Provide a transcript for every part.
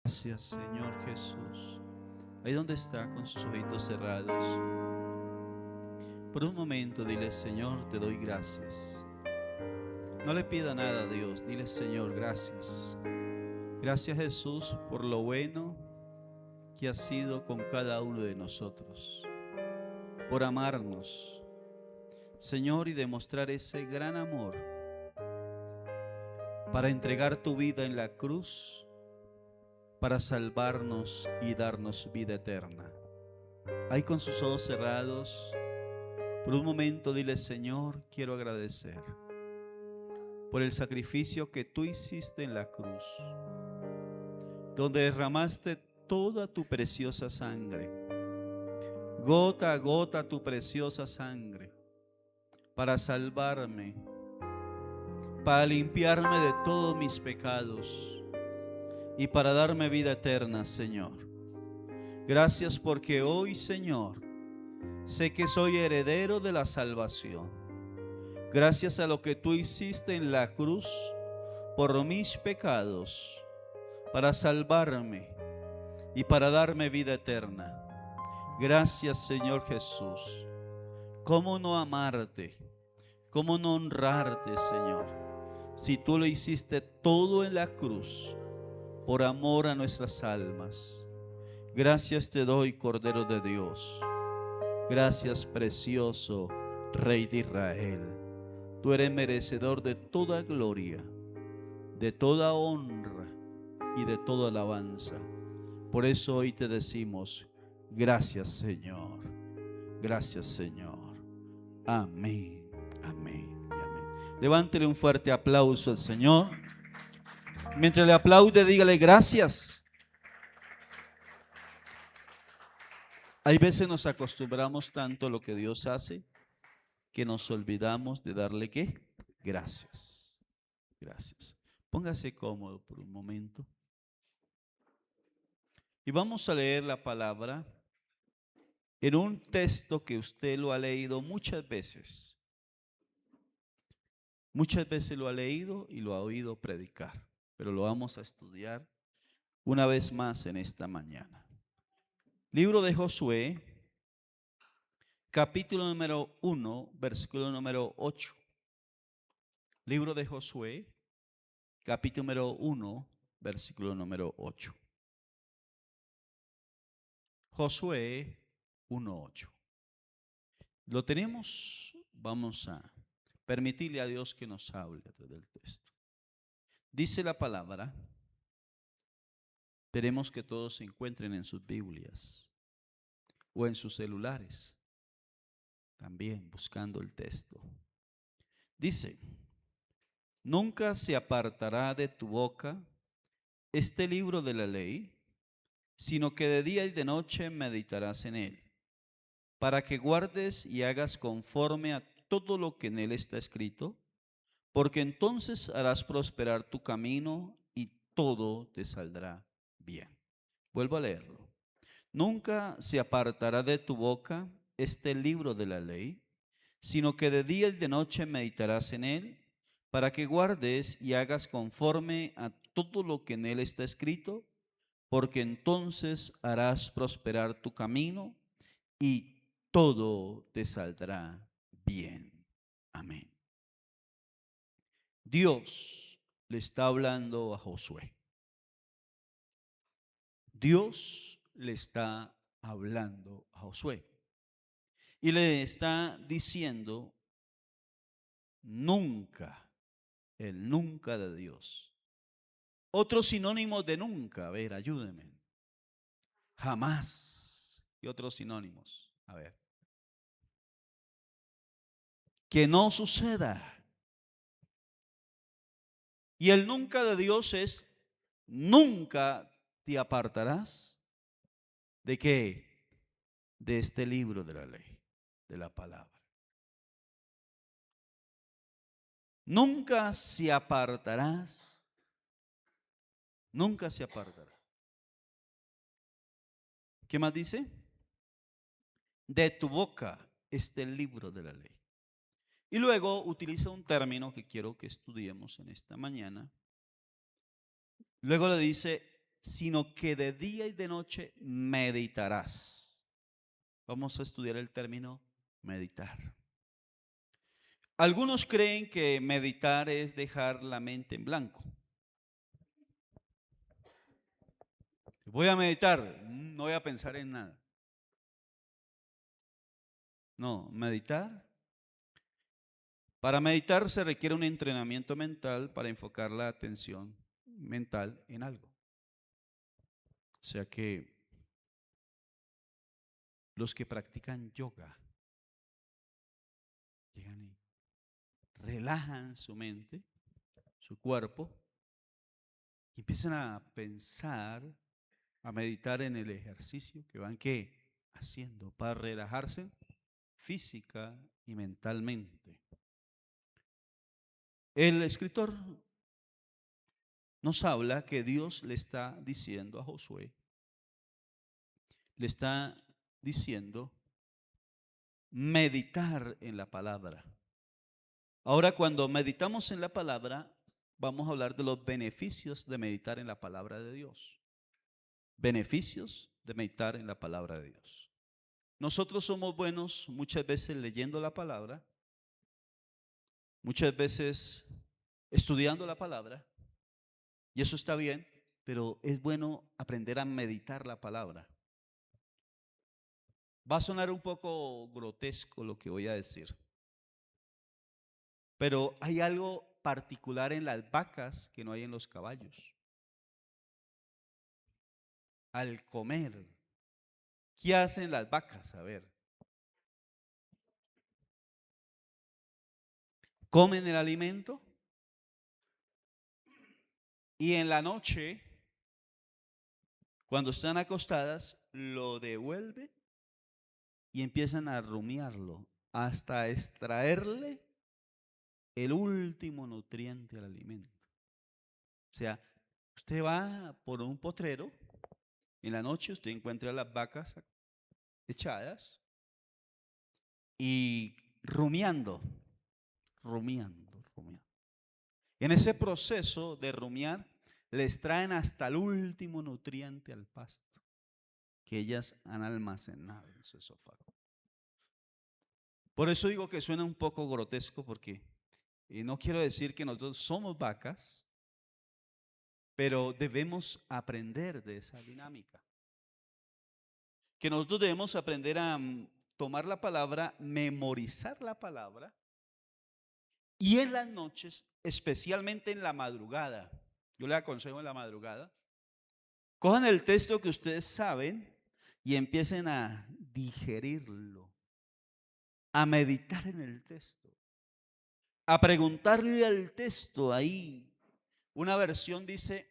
Gracias, Señor Jesús. Ahí donde está, con sus ojitos cerrados. Por un momento dile: Señor, te doy gracias. No le pida nada a Dios, dile: Señor, gracias. Gracias, Jesús, por lo bueno que has sido con cada uno de nosotros, por amarnos, Señor, y demostrar ese gran amor para entregar tu vida en la cruz, para salvarnos y darnos vida eterna. Ahí con sus ojos cerrados, por un momento dile: Señor, quiero agradecer por el sacrificio que tú hiciste en la cruz, donde derramaste toda tu preciosa sangre, gota a gota tu preciosa sangre, para salvarme, para limpiarme de todos mis pecados y para darme vida eterna, Señor. Gracias porque hoy, Señor, sé que soy heredero de la salvación. Gracias a lo que tú hiciste en la cruz por mis pecados, para salvarme y para darme vida eterna. Gracias, Señor Jesús. ¿Cómo no amarte? ¿Cómo no honrarte, Señor? Si tú lo hiciste todo en la cruz por amor a nuestras almas. Gracias te doy, Cordero de Dios. Gracias, precioso Rey de Israel. Tú eres merecedor de toda gloria, de toda honra y de toda alabanza. Por eso hoy te decimos: gracias, Señor. Gracias, Señor. Amén, amén y amén. Levántele un fuerte aplauso al Señor. Mientras le aplaude, dígale: gracias. Hay veces nos acostumbramos tanto a lo que Dios hace que nos olvidamos de darle ¿qué? Gracias. Gracias. Póngase cómodo por un momento. Y vamos a leer la palabra en un texto que usted lo ha leído muchas veces. Muchas veces lo ha leído y lo ha oído predicar, pero lo vamos a estudiar una vez más en esta mañana. Libro de Josué, capítulo número 1, versículo número 8. Libro de Josué, capítulo número 1, versículo número 8. Josué 1:8. ¿Lo tenemos? Vamos a permitirle a Dios que nos hable a través del texto. Dice la palabra, esperemos que todos se encuentren en sus Biblias o en sus celulares, también buscando el texto. Dice: nunca se apartará de tu boca este libro de la ley, sino que de día y de noche meditarás en él, para que guardes y hagas conforme a todo lo que en él está escrito, porque entonces harás prosperar tu camino y todo te saldrá bien. Vuelvo a leerlo. Nunca se apartará de tu boca este libro de la ley, sino que de día y de noche meditarás en él, para que guardes y hagas conforme a todo lo que en él está escrito, porque entonces harás prosperar tu camino y todo te saldrá bien. Amén. Dios le está hablando a Josué. Dios le está hablando a Josué. Y le está diciendo: nunca, el nunca de Dios. Otro sinónimo de nunca, a ver, ayúdeme. Jamás. Y otros sinónimos, a ver. Que no suceda. Y el nunca de Dios es: nunca te apartarás de qué, de este libro de la ley, de la palabra. Nunca se apartarás, nunca se apartará. ¿Qué más dice? De tu boca este libro de la ley. Y luego utiliza un término que quiero que estudiemos en esta mañana. Luego le dice: sino que de día y de noche meditarás. Vamos a estudiar el término meditar. Algunos creen que meditar es dejar la mente en blanco. Voy a meditar, no voy a pensar en nada. No, meditar. Para meditar se requiere un entrenamiento mental para enfocar la atención mental en algo. O sea que los que practican yoga llegan y relajan su mente, su cuerpo, y empiezan a pensar, a meditar en el ejercicio que van haciendo para relajarse física y mentalmente. El escritor nos habla que Dios le está diciendo a Josué, le está diciendo meditar en la palabra. Ahora, cuando meditamos en la palabra, vamos a hablar de los beneficios de meditar en la palabra de Dios. Beneficios de meditar en la palabra de Dios. Nosotros somos buenos muchas veces leyendo la palabra, muchas veces estudiando la palabra, y eso está bien, pero es bueno aprender a meditar la palabra. Va a sonar un poco grotesco lo que voy a decir, pero hay algo particular en las vacas que no hay en los caballos. Al comer, ¿qué hacen las vacas? A ver, comen el alimento y en la noche, cuando están acostadas, lo devuelven y empiezan a rumiarlo hasta extraerle el último nutriente al alimento. O sea, usted va por un potrero, en la noche usted encuentra las vacas echadas y rumiando. En ese proceso de rumiar, les traen hasta el último nutriente al pasto que ellas han almacenado en su esófago. Por eso digo que suena un poco grotesco, porque no quiero decir que nosotros somos vacas, pero debemos aprender de esa dinámica. Que nosotros debemos aprender a tomar la palabra, memorizar la palabra, y en las noches, especialmente en la madrugada, yo les aconsejo en la madrugada, cojan el texto que ustedes saben y empiecen a digerirlo, a meditar en el texto, a preguntarle al texto ahí. Una versión dice,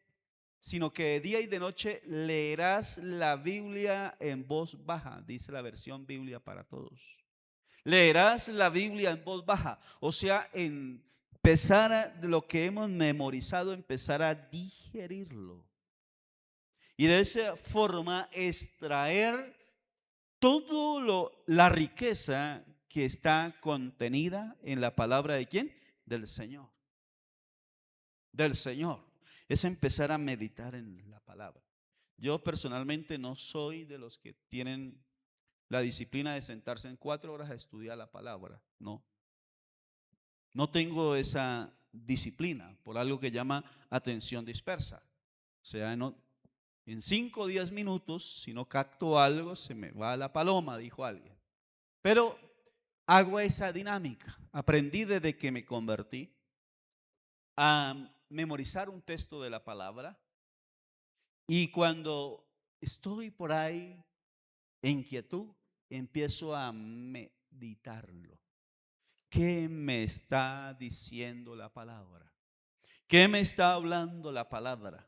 sino que de día y de noche leerás la Biblia en voz baja, dice la versión Biblia para todos. Leerás la Biblia en voz baja, o sea, empezar a lo que hemos memorizado, empezar a digerirlo. Y de esa forma extraer toda la riqueza que está contenida en la palabra de ¿quién? Del Señor. Del Señor. Es empezar a meditar en la palabra. Yo personalmente no soy de los que tienen la disciplina de sentarse en 4 horas a estudiar la palabra. No tengo esa disciplina por algo que llama atención dispersa. O sea, en 5 o 10 minutos, si no capto algo, se me va la paloma, dijo alguien. Pero hago esa dinámica. Aprendí desde que me convertí a memorizar un texto de la palabra, y cuando estoy por ahí en quietud, empiezo a meditarlo. ¿Qué me está diciendo la palabra? ¿Qué me está hablando la palabra?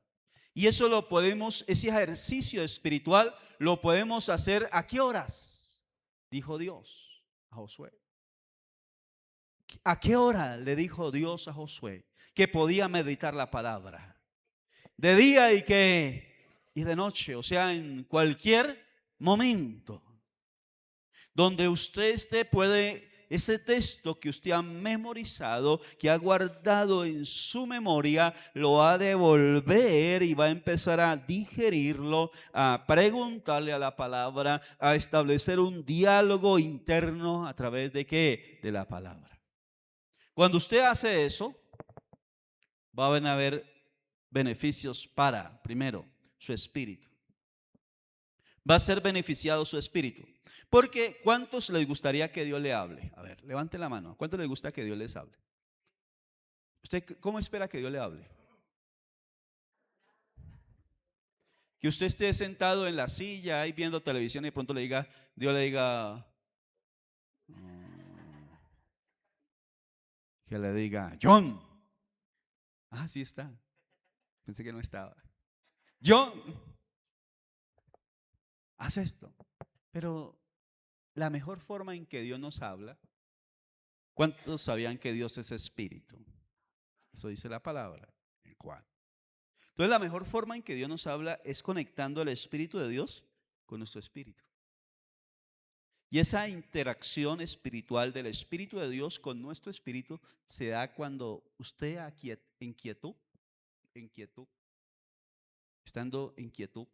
Y eso lo podemos, ese ejercicio espiritual lo podemos hacer ¿a qué horas? Dijo Dios a Josué. ¿A qué hora le dijo Dios a Josué que podía meditar la palabra? De día y de noche, o sea, en cualquier momento donde usted esté puede ese texto que usted ha memorizado, que ha guardado en su memoria, lo va a devolver y va a empezar a digerirlo, a preguntarle a la palabra, a establecer un diálogo interno a través de ¿qué? De la palabra. Cuando usted hace eso, van a haber beneficios para, primero, su espíritu. Va a ser beneficiado su espíritu. Porque ¿cuántos les gustaría que Dios le hable? A ver, levante la mano. ¿Cuántos les gusta que Dios les hable? ¿Usted cómo espera que Dios le hable? Que usted esté sentado en la silla ahí viendo televisión y de pronto le diga, Dios le diga, que le diga, John. Ah, sí está. Pensé que no estaba. John, haz esto. Pero la mejor forma en que Dios nos habla, ¿cuántos sabían que Dios es espíritu? Eso dice la palabra. ¿En cuál? Entonces la mejor forma en que Dios nos habla es conectando el Espíritu de Dios con nuestro espíritu. Y esa interacción espiritual del Espíritu de Dios con nuestro espíritu se da cuando usted en quietud, estando en quietud,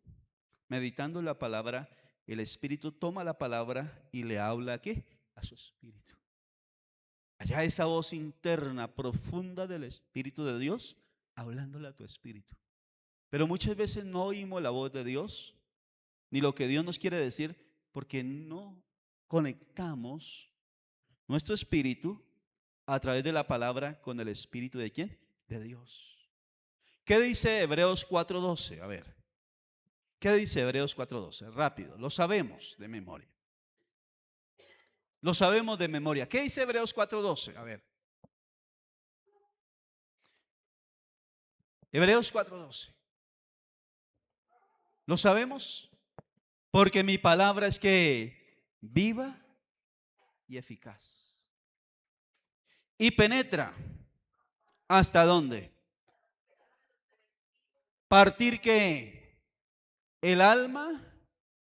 meditando la palabra, el Espíritu toma la palabra y le habla ¿a qué? A su espíritu. Allá esa voz interna profunda del Espíritu de Dios hablándole a tu espíritu. Pero muchas veces no oímos la voz de Dios, ni lo que Dios nos quiere decir, porque no conectamos nuestro espíritu a través de la palabra con el espíritu de ¿quién? De Dios. ¿Qué dice Hebreos 4:12? A ver, ¿qué dice Hebreos 4:12? Rápido, lo sabemos de memoria. Lo sabemos de memoria. ¿Qué dice Hebreos 4:12? A ver. Hebreos 4:12. ¿Lo sabemos? Porque mi palabra es que viva y eficaz. Y penetra. ¿Hasta dónde? Partir que el alma,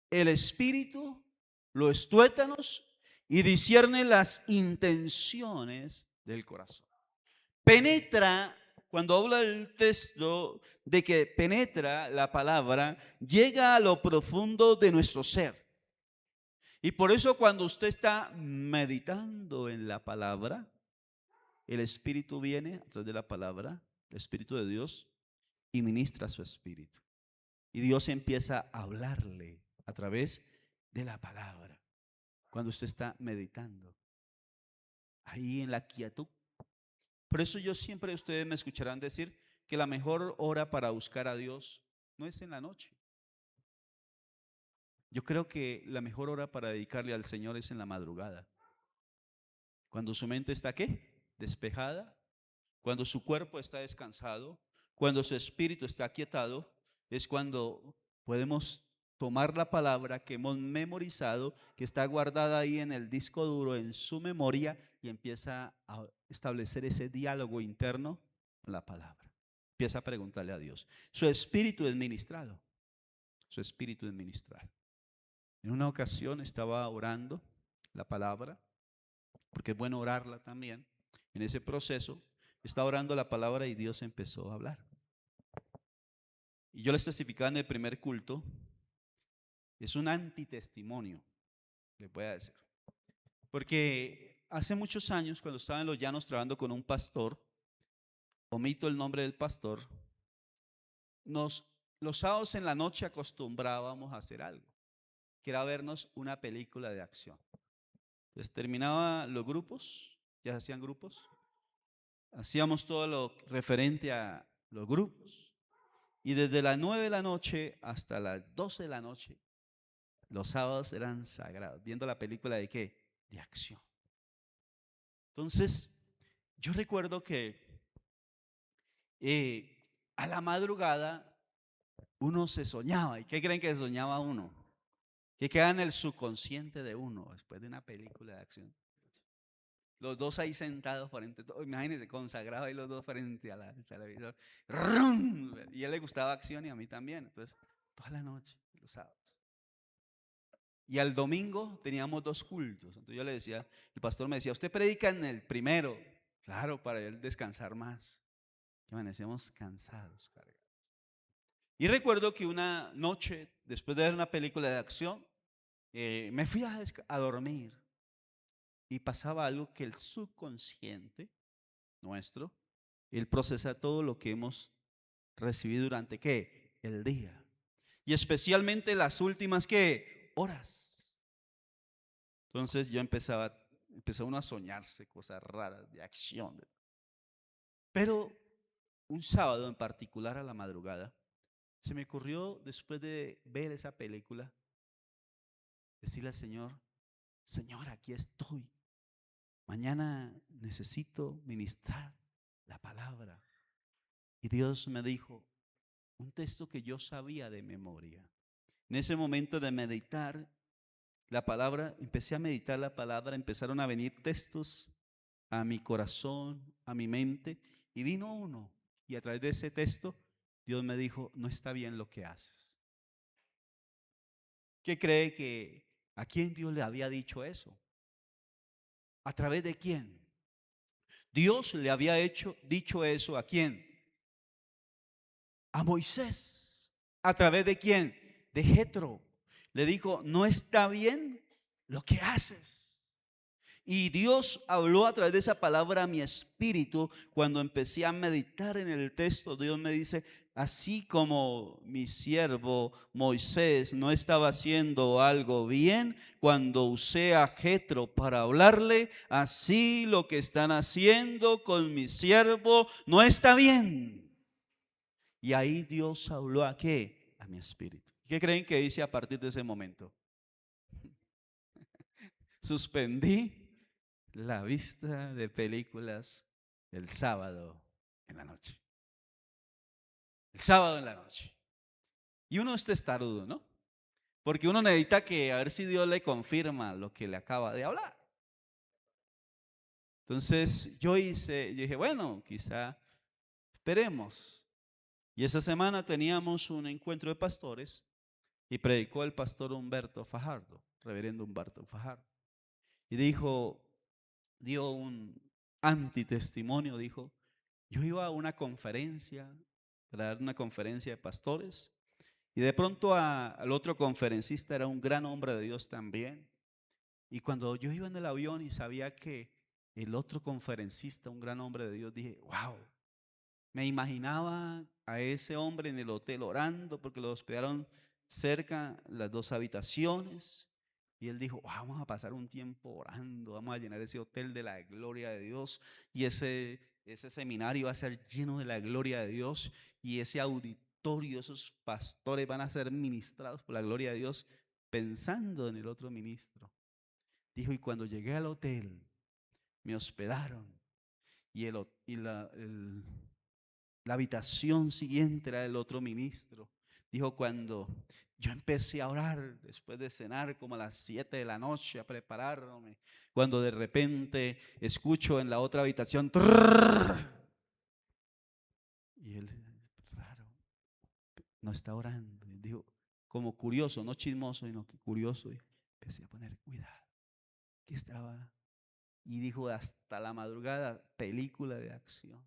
el espíritu, los tuétanos y discierne las intenciones del corazón. Penetra, cuando habla el texto de que penetra la palabra, llega a lo profundo de nuestro ser. Y por eso cuando usted está meditando en la palabra, el Espíritu viene a través de la palabra, el Espíritu de Dios, y ministra su espíritu. Y Dios empieza a hablarle a través de la palabra. Cuando usted está meditando, ahí en la quietud. Por eso yo siempre, ustedes me escucharán decir que la mejor hora para buscar a Dios no es en la noche. Yo creo que la mejor hora para dedicarle al Señor es en la madrugada. Cuando su mente está ¿qué? Despejada, cuando su cuerpo está descansado, cuando su espíritu está aquietado, es cuando podemos tomar la palabra que hemos memorizado, que está guardada ahí en el disco duro, en su memoria, y empieza a establecer ese diálogo interno con la palabra. Empieza a preguntarle a Dios. Su espíritu es ministrado. Su espíritu es ministrado. En una ocasión estaba orando la palabra, porque es bueno orarla también. En ese proceso, estaba orando la palabra y Dios empezó a hablar. Y yo les testificaba en el primer culto, es un antitestimonio, les voy a decir. Porque hace muchos años, cuando estaba en los llanos trabajando con un pastor, omito el nombre del pastor, los sábados en la noche acostumbrábamos a hacer algo, que era vernos una película de acción. Entonces terminaba los grupos, ya se hacían grupos, hacíamos todo lo referente a los grupos, y desde las 9 de la noche hasta las 12 de la noche, los sábados eran sagrados, viendo la película de ¿qué? De acción. Entonces, yo recuerdo que a la madrugada uno se soñaba. ¿Y qué creen que soñaba uno? Que queda en el subconsciente de uno después de una película de acción. Los dos ahí sentados frente, imagínense, consagrados ahí los dos frente al televisor. ¡Rum! Y a él le gustaba acción y a mí también. Entonces, toda la noche, los sábados. Y al domingo teníamos 2 cultos. Entonces yo le decía, el pastor me decía, usted predica en el primero. Claro, para él descansar más. Que amanecemos cansados, cargados. Y recuerdo que una noche, después de ver una película de acción, me fui a dormir. Y pasaba algo que el subconsciente nuestro, él procesa todo lo que hemos recibido durante ¿qué? El día. Y especialmente las últimas ¿qué? Horas. Entonces yo empezó uno a soñarse cosas raras de acción. Pero un sábado en particular a la madrugada, se me ocurrió después de ver esa película, decirle al Señor, Señor, aquí estoy. Mañana necesito ministrar la palabra. Y Dios me dijo un texto que yo sabía de memoria. En ese momento de meditar la palabra, empecé a meditar la palabra, empezaron a venir textos a mi corazón, a mi mente, y vino uno. Y a través de ese texto, Dios me dijo, no está bien lo que haces. ¿Qué cree que a quién Dios le había dicho eso? ¿A través de quién? Dios le había dicho eso ¿a quién? A Moisés. ¿A través de quién? De Jetro. Le dijo, no está bien lo que haces. Y Dios habló a través de esa palabra a mi espíritu. Cuando empecé a meditar en el texto, Dios me dice, así como mi siervo Moisés no estaba haciendo algo bien cuando usé a Jetro para hablarle, así lo que están haciendo con mi siervo no está bien. Y ahí Dios habló ¿a qué? A mi espíritu. ¿Qué creen que hice a partir de ese momento? Suspendí la vista de películas el sábado en la noche. El sábado en la noche. Y uno es testarudo, ¿no? Porque uno necesita que a ver si Dios le confirma lo que le acaba de hablar. Entonces yo dije, bueno, quizá esperemos. Y esa semana teníamos un encuentro de pastores y predicó el pastor Humberto Fajardo, reverendo Humberto Fajardo. Y dio un antitestimonio, dijo, yo iba a una conferencia, para dar una conferencia de pastores, y de pronto al otro conferencista era un gran hombre de Dios también. Y cuando yo iba en el avión y sabía que el otro conferencista, un gran hombre de Dios, dije, wow, me imaginaba a ese hombre en el hotel orando porque lo hospedaron cerca las 2 habitaciones. Y él dijo, vamos a pasar un tiempo orando, vamos a llenar ese hotel de la gloria de Dios. Y ese seminario va a ser lleno de la gloria de Dios. Y ese auditorio, esos pastores van a ser ministrados por la gloria de Dios, pensando en el otro ministro. Dijo, y cuando llegué al hotel, me hospedaron. Y la habitación siguiente era del otro ministro. Dijo, cuando yo empecé a orar después de cenar como a las 7 de la noche, a prepararme, cuando de repente escucho en la otra habitación y él, raro, no está orando. Y dijo, como curioso, no chismoso, sino que curioso, y empecé a poner cuidado, que estaba, y dijo, hasta la madrugada, película de acción.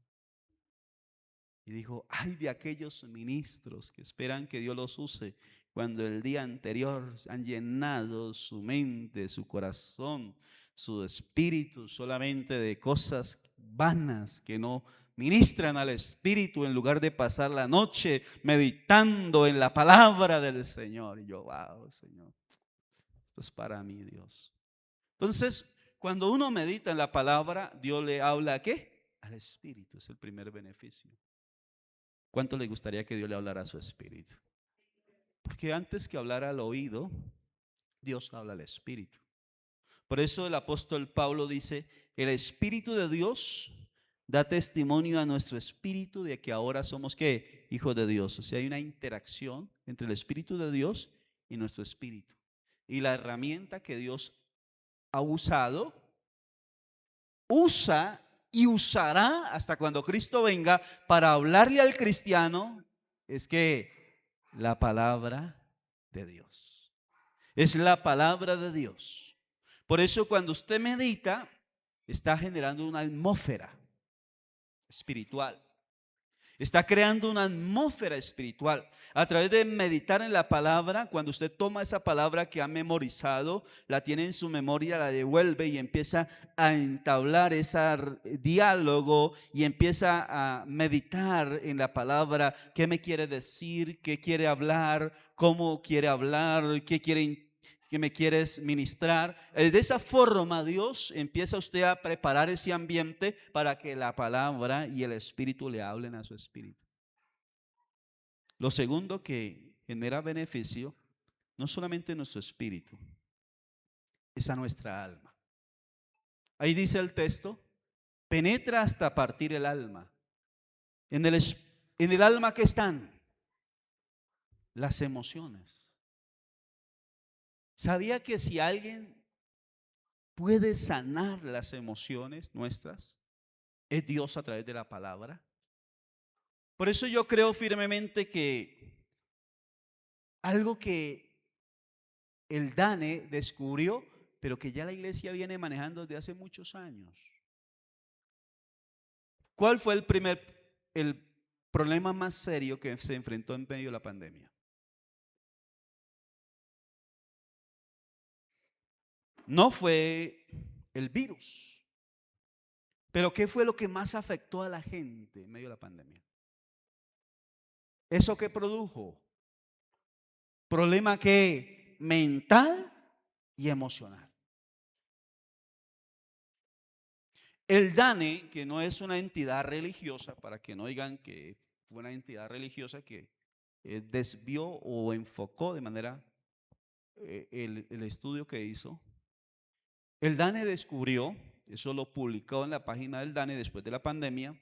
Y dijo, ay de aquellos ministros que esperan que Dios los use cuando el día anterior han llenado su mente, su corazón, su espíritu solamente de cosas vanas que no ministran al espíritu en lugar de pasar la noche meditando en la palabra del Señor. Y yo, wow, Señor, esto es para mí, Dios. Entonces, cuando uno medita en la palabra, Dios le habla ¿a qué? Al espíritu, es el primer beneficio. ¿Cuánto le gustaría que Dios le hablara a su espíritu? Porque antes que hablar al oído, Dios habla al espíritu. Por eso el apóstol Pablo dice, el espíritu de Dios da testimonio a nuestro espíritu de que ahora somos ¿qué? Hijos de Dios. O sea, hay una interacción entre el espíritu de Dios y nuestro espíritu. Y la herramienta que Dios ha usado, usa y usará hasta cuando Cristo venga para hablarle al cristiano, es que la palabra de Dios. Es la palabra de Dios. Por eso cuando usted medita, está generando una atmósfera espiritual. Está creando una atmósfera espiritual. A través de meditar en la palabra, cuando usted toma esa palabra que ha memorizado, la tiene en su memoria, la devuelve y empieza a entablar ese diálogo y empieza a meditar en la palabra. ¿Qué me quiere decir? ¿Qué quiere hablar? ¿Cómo quiere hablar? ¿Qué quiere que me quieres ministrar? De esa forma Dios empieza usted a preparar ese ambiente para que la palabra y el Espíritu le hablen a su espíritu. Lo segundo que genera beneficio, no solamente en nuestro espíritu, es a nuestra alma. Ahí dice el texto, penetra hasta partir el alma. En el alma, ¿qué están? Las emociones. ¿Sabía que si alguien puede sanar las emociones nuestras, es Dios a través de la palabra? Por eso yo creo firmemente que algo que el DANE descubrió, pero que ya la iglesia viene manejando desde hace muchos años. ¿Cuál fue el problema más serio que se enfrentó en medio de la pandemia? No fue el virus, pero ¿qué fue lo que más afectó a la gente en medio de la pandemia? ¿Eso que produjo? Problema que mental y emocional. El DANE, que no es una entidad religiosa, para que no digan que fue una entidad religiosa que desvió o enfocó de manera el estudio que hizo, el DANE descubrió, eso lo publicó en la página del DANE después de la pandemia,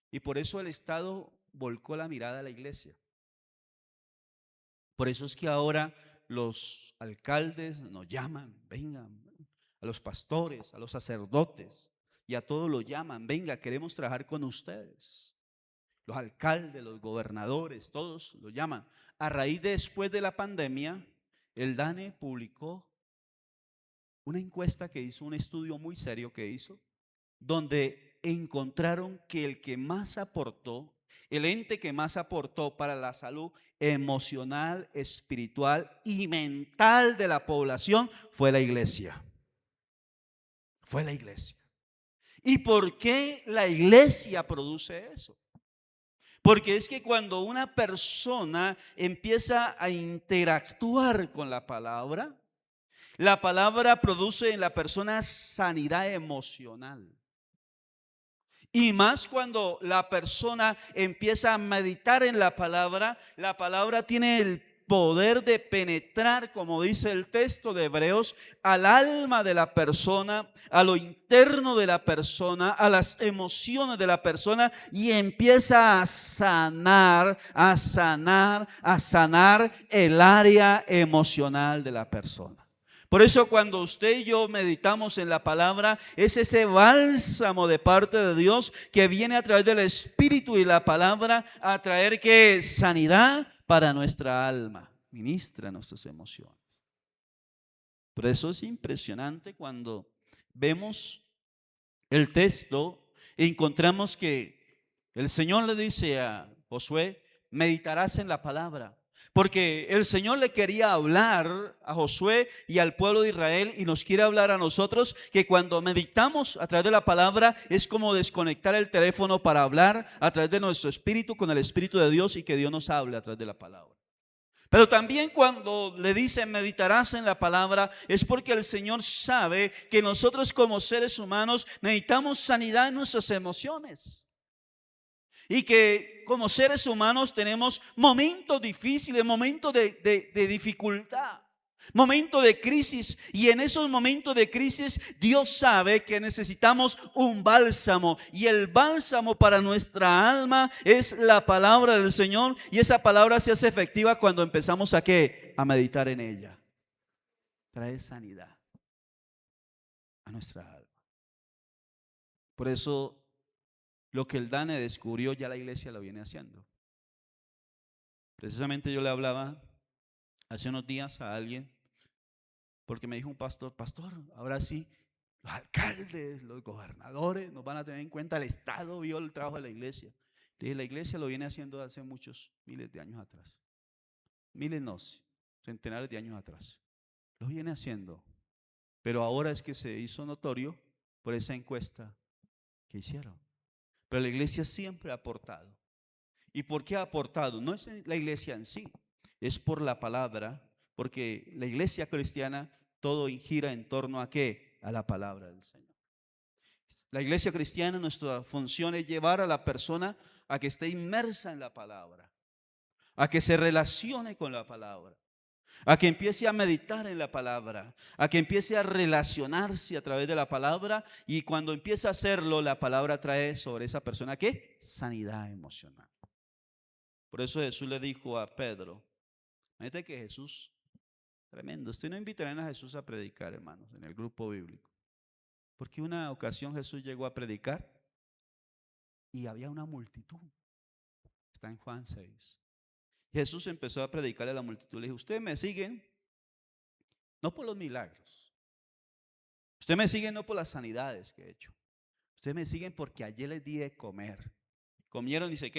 y por eso el Estado volcó la mirada a la iglesia. Por eso es que ahora los alcaldes nos llaman, vengan, a los pastores, a los sacerdotes, y a todos los llaman, venga, queremos trabajar con ustedes. Los alcaldes, los gobernadores, todos los llaman. A raíz de después de la pandemia, el DANE publicó una encuesta que hizo, un estudio muy serio que hizo, donde encontraron que el que más aportó, el ente que más aportó para la salud emocional, espiritual y mental de la población fue la iglesia. Fue la iglesia. ¿Y por qué la iglesia produce eso? Porque es que cuando una persona empieza a interactuar con la palabra produce en la persona sanidad emocional. Y más cuando la persona empieza a meditar en la palabra tiene el poder de penetrar, como dice el texto de Hebreos, al alma de la persona, a lo interno de la persona, a las emociones de la persona, y empieza a sanar, a sanar, a sanar el área emocional de la persona. Por eso cuando usted y yo meditamos en la palabra, es ese bálsamo de parte de Dios que viene a través del Espíritu y la palabra a traer que sanidad para nuestra alma, ministra nuestras emociones. Por eso es impresionante cuando vemos el texto e encontramos que el Señor le dice a Josué, meditarás en la palabra. Porque el Señor le quería hablar a Josué y al pueblo de Israel, y nos quiere hablar a nosotros, que cuando meditamos a través de la palabra es como desconectar el teléfono para hablar a través de nuestro espíritu con el Espíritu de Dios, y que Dios nos hable a través de la palabra. Pero también cuando le dice meditarás en la palabra, es porque el Señor sabe que nosotros como seres humanos necesitamos sanidad en nuestras emociones. Y que como seres humanos tenemos momentos difíciles, momentos de dificultad, momentos de crisis. Y en esos momentos de crisis Dios sabe que necesitamos un bálsamo. Y el bálsamo para nuestra alma es la palabra del Señor. Y esa palabra se hace efectiva cuando empezamos ¿a qué? A meditar en ella. Trae sanidad a nuestra alma. Por eso lo que el DANE descubrió, ya la iglesia lo viene haciendo. Precisamente yo le hablaba hace unos días a alguien Porque me dijo un pastor, pastor, ahora sí, los alcaldes, los gobernadores nos van a tener en cuenta, el Estado vio el trabajo de la iglesia. Le dije, la iglesia lo viene haciendo hace muchos miles de años atrás. Miles no, centenares de años atrás. Lo viene haciendo. Pero ahora es que se hizo notorio por esa encuesta que hicieron. Pero la iglesia siempre ha aportado. ¿Y por qué ha aportado? No es la iglesia en sí, es por la palabra, porque la iglesia cristiana todo gira en torno a qué? A la palabra del Señor. La iglesia cristiana, nuestra función es llevar a la persona a que esté inmersa en la palabra, a que se relacione con la palabra, a que empiece a meditar en la palabra, a que empiece a relacionarse a través de la palabra, y cuando empieza a hacerlo, la palabra trae sobre esa persona ¿qué? Sanidad emocional. Por eso Jesús le dijo a Pedro, fíjate que Jesús, tremendo, usted no invitarán a Jesús a predicar, hermanos, en el grupo bíblico, porque una ocasión Jesús llegó a predicar y había una multitud, está en Juan 6. Jesús empezó a predicarle a la multitud, le dijo, ustedes me siguen no por los milagros, ustedes me siguen no por las sanidades que he hecho, ustedes me siguen porque ayer les di de comer, comieron y se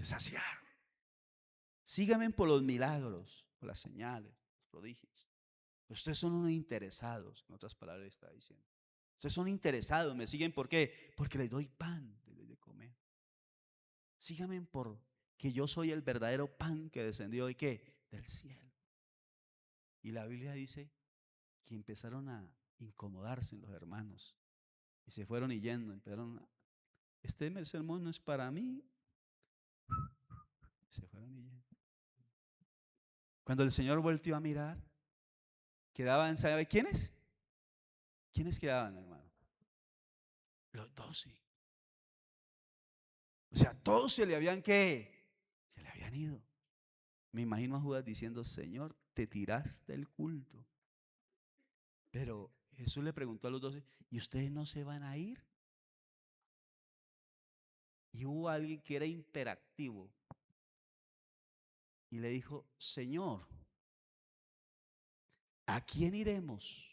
saciaron. Síganme por los milagros, por las señales, los prodigios. Ustedes son unos interesados, en otras palabras está diciendo. Ustedes son interesados, me siguen ¿por qué? Porque les doy pan, les doy de comer. Síganme porque yo soy el verdadero pan que descendió ¿de qué? Del cielo. Y la Biblia dice que empezaron a incomodarse los hermanos y se fueron yendo, este sermón no es para mí. Se fueron yendo. Cuando el Señor volteó a mirar, quedaban, ¿sabe quiénes? ¿Quiénes quedaban, hermano? Los 12. O sea, todos se le habían ¿qué? Se le habían ido. Me imagino a Judas diciendo, Señor, te tiraste el culto. Pero Jesús le preguntó a los 12, ¿y ustedes no se van a ir? Y hubo alguien que era imperactivo y le dijo, Señor, ¿a quién iremos?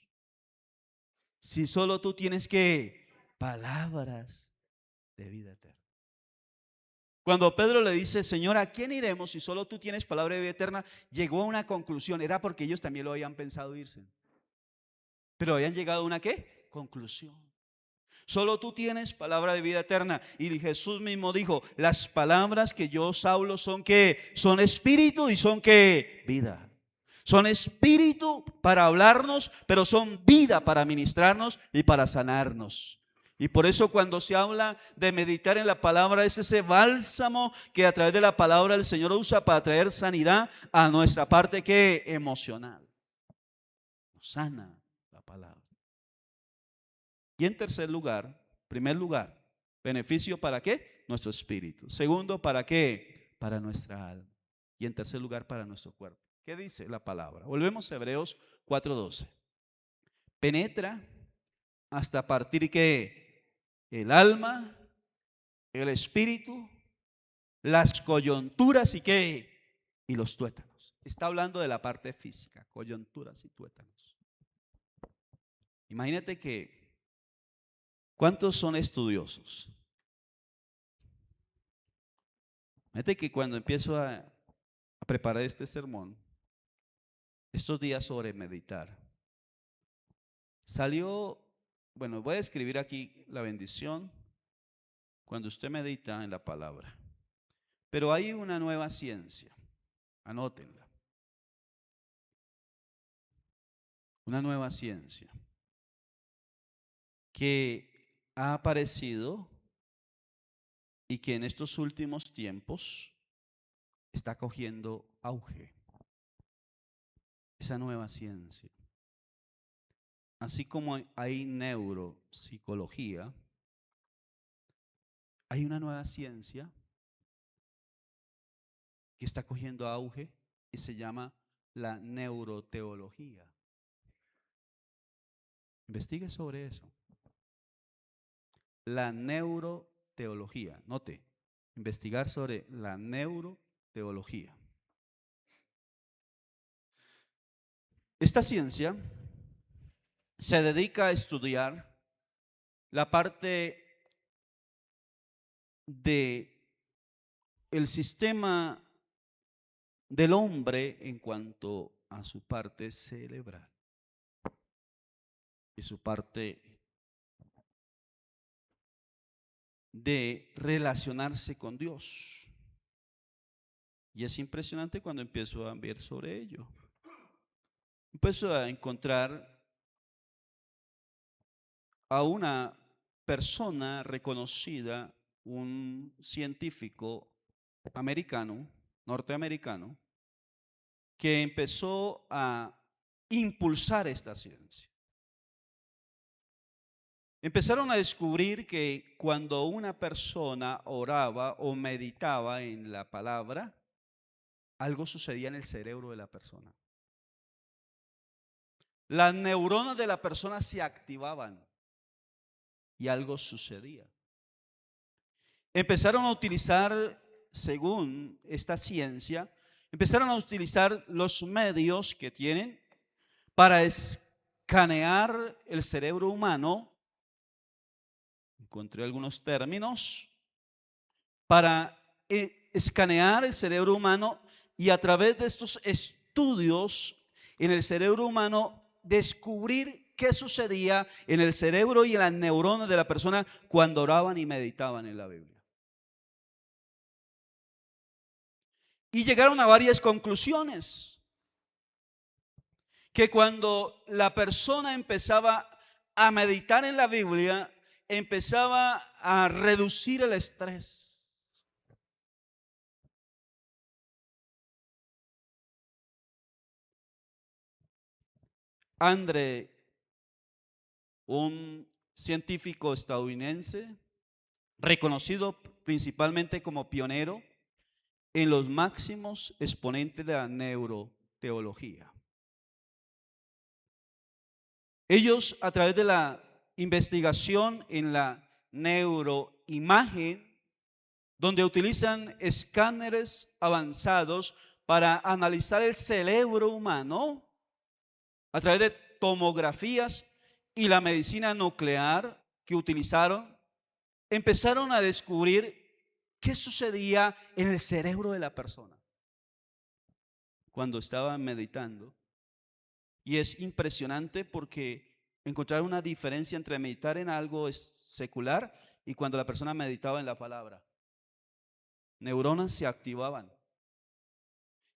Si solo tú tienes que palabras de vida eterna. Cuando Pedro le dice, Señor, ¿a quién iremos si solo tú tienes palabra de vida eterna? Llegó a una conclusión, era porque ellos también lo habían pensado irse. Pero habían llegado a una ¿qué? Conclusión. Solo tú tienes palabra de vida eterna. Y Jesús mismo dijo, las palabras que yo os hablo son ¿qué? Son espíritu y son ¿qué? Vida. Son espíritu para hablarnos, pero son vida para ministrarnos y para sanarnos. Y por eso cuando se habla de meditar en la palabra, es ese bálsamo que a través de la palabra el Señor usa para traer sanidad a nuestra parte que emocional. Nos sana la palabra. Y en tercer lugar, primer lugar, beneficio para qué? Nuestro espíritu. Segundo, ¿para qué? Para nuestra alma. Y en tercer lugar, para nuestro cuerpo. ¿Qué dice la palabra? Volvemos a Hebreos 4:12. Penetra hasta partir que el alma, el espíritu, las coyunturas y qué, y los tuétanos. Está hablando de la parte física, coyunturas y tuétanos. Imagínate que, ¿cuántos son estudiosos? Imagínate que cuando empiezo a preparar este sermón, estos días sobre meditar, salió, bueno, voy a escribir aquí la bendición cuando usted medita en la palabra. Pero hay una nueva ciencia, anótenla, una nueva ciencia que ha aparecido y que en estos últimos tiempos está cogiendo auge. Esa nueva ciencia. Así como hay neuropsicología, hay una nueva ciencia que está cogiendo auge y se llama la neuroteología. Investigue sobre eso. La neuroteología. Note, investigar sobre la neuroteología. Esta ciencia se dedica a estudiar la parte de el sistema del hombre en cuanto a su parte cerebral y su parte de relacionarse con Dios. Y es impresionante cuando empiezo a ver sobre ello. Empiezo a encontrar a una persona reconocida, un científico americano, norteamericano, que empezó a impulsar esta ciencia. Empezaron a descubrir que cuando una persona oraba o meditaba en la palabra, algo sucedía en el cerebro de la persona. Las neuronas de la persona se activaban y algo sucedía. Empezaron a utilizar, según esta ciencia, empezaron a utilizar los medios que tienen para escanear el cerebro humano. Encontré algunos términos para escanear el cerebro humano y a través de estos estudios en el cerebro humano descubrir qué sucedía en el cerebro y en las neuronas de la persona cuando oraban y meditaban en la Biblia. Y llegaron a varias conclusiones. Que cuando la persona empezaba a meditar en la Biblia, empezaba a reducir el estrés. Andre, un científico estadounidense, reconocido principalmente como pionero en los máximos exponentes de la neuroteología. Ellos, a través de la investigación en la neuroimagen, donde utilizan escáneres avanzados para analizar el cerebro humano a través de tomografías y la medicina nuclear que utilizaron, empezaron a descubrir qué sucedía en el cerebro de la persona cuando estaba meditando. Y es impresionante porque encontrar una diferencia entre meditar en algo secular y cuando la persona meditaba en la palabra. Neuronas se activaban.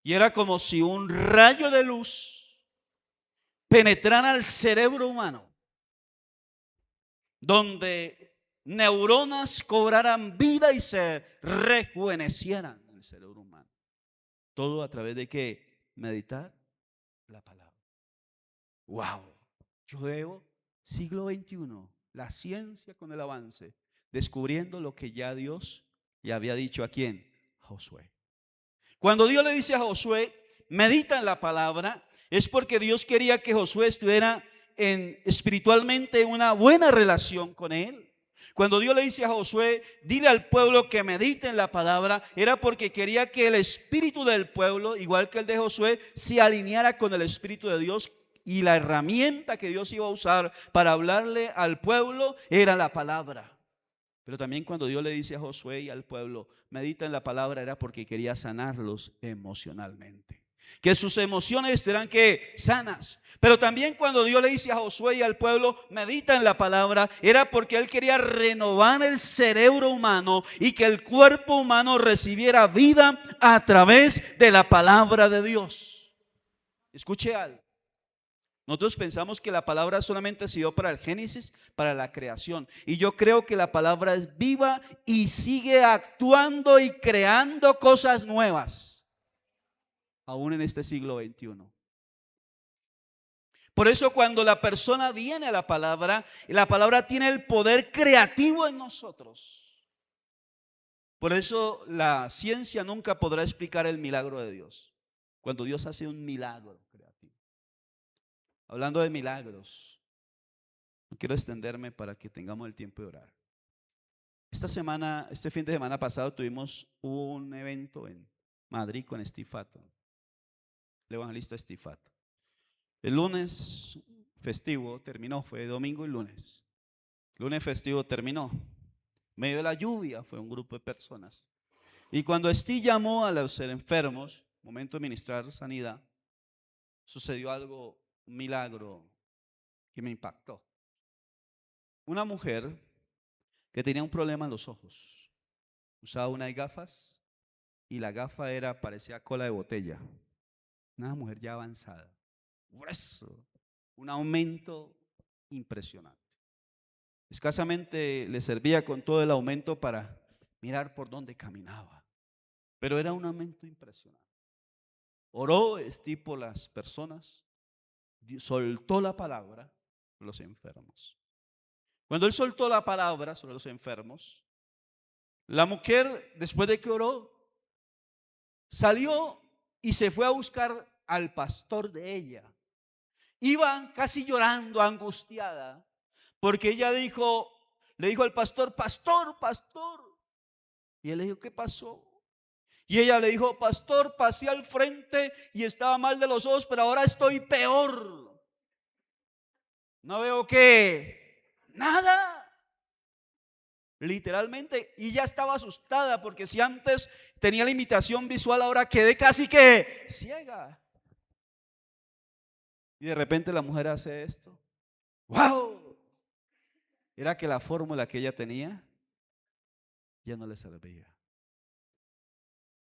Y era como si un rayo de luz penetrara al cerebro humano, donde neuronas cobraran vida y se rejuvenecieran en el cerebro humano. Todo a través de qué? Meditar la palabra. Wow. Yo veo siglo XXI, la ciencia con el avance, descubriendo lo que ya Dios ya había dicho a quién, a Josué. Cuando Dios le dice a Josué, medita en la palabra, es porque Dios quería que Josué estuviera espiritualmente en una buena relación con él. Cuando Dios le dice a Josué, dile al pueblo que medite en la palabra, era porque quería que el espíritu del pueblo, igual que el de Josué, se alineara con el espíritu de Dios. Y la herramienta que Dios iba a usar para hablarle al pueblo era la palabra. Pero también cuando Dios le dice a Josué y al pueblo, medita en la palabra, era porque quería sanarlos emocionalmente. Que sus emociones estuvieran que sanas. Pero también cuando Dios le dice a Josué y al pueblo, medita en la palabra, era porque Él quería renovar el cerebro humano y que el cuerpo humano recibiera vida a través de la palabra de Dios. Escuche algo. Nosotros pensamos que la palabra solamente sirvió para el Génesis, para la creación. Y yo creo que la palabra es viva y sigue actuando y creando cosas nuevas, aún en este siglo XXI. Por eso cuando la persona viene a la palabra tiene el poder creativo en nosotros. Por eso la ciencia nunca podrá explicar el milagro de Dios. Cuando Dios hace un milagro creativo. Hablando de milagros, no quiero extenderme para que tengamos el tiempo de orar. Este fin de semana pasado tuvimos un evento en Madrid con Steve Fatton, el evangelista Steve Fatton. El lunes festivo terminó, fue domingo y lunes. Lunes festivo terminó. En medio de la lluvia fue un grupo de personas. Y cuando Steve llamó a los enfermos, momento de ministrar sanidad, sucedió algo, un milagro que me impactó. Una mujer que tenía un problema en los ojos, usaba unas gafas y la gafa parecía cola de botella. Una mujer ya avanzada, grueso, un aumento impresionante. Escasamente le servía con todo el aumento para mirar por dónde caminaba, pero era un aumento impresionante. Oró Steve por las personas, soltó la palabra sobre los enfermos. Cuando él soltó la palabra sobre los enfermos, la mujer, después de que oró, salió y se fue a buscar al pastor de ella. Iba casi llorando, angustiada, porque ella le dijo al pastor, pastor, pastor. Y él le dijo, ¿qué pasó? Y ella le dijo, pastor, pasé al frente y estaba mal de los ojos, pero ahora estoy peor. No veo nada. Literalmente, y ya estaba asustada porque si antes tenía limitación visual, ahora quedé casi que ciega. Y de repente la mujer hace esto. ¡Wow! Era que la fórmula que ella tenía ya no le servía.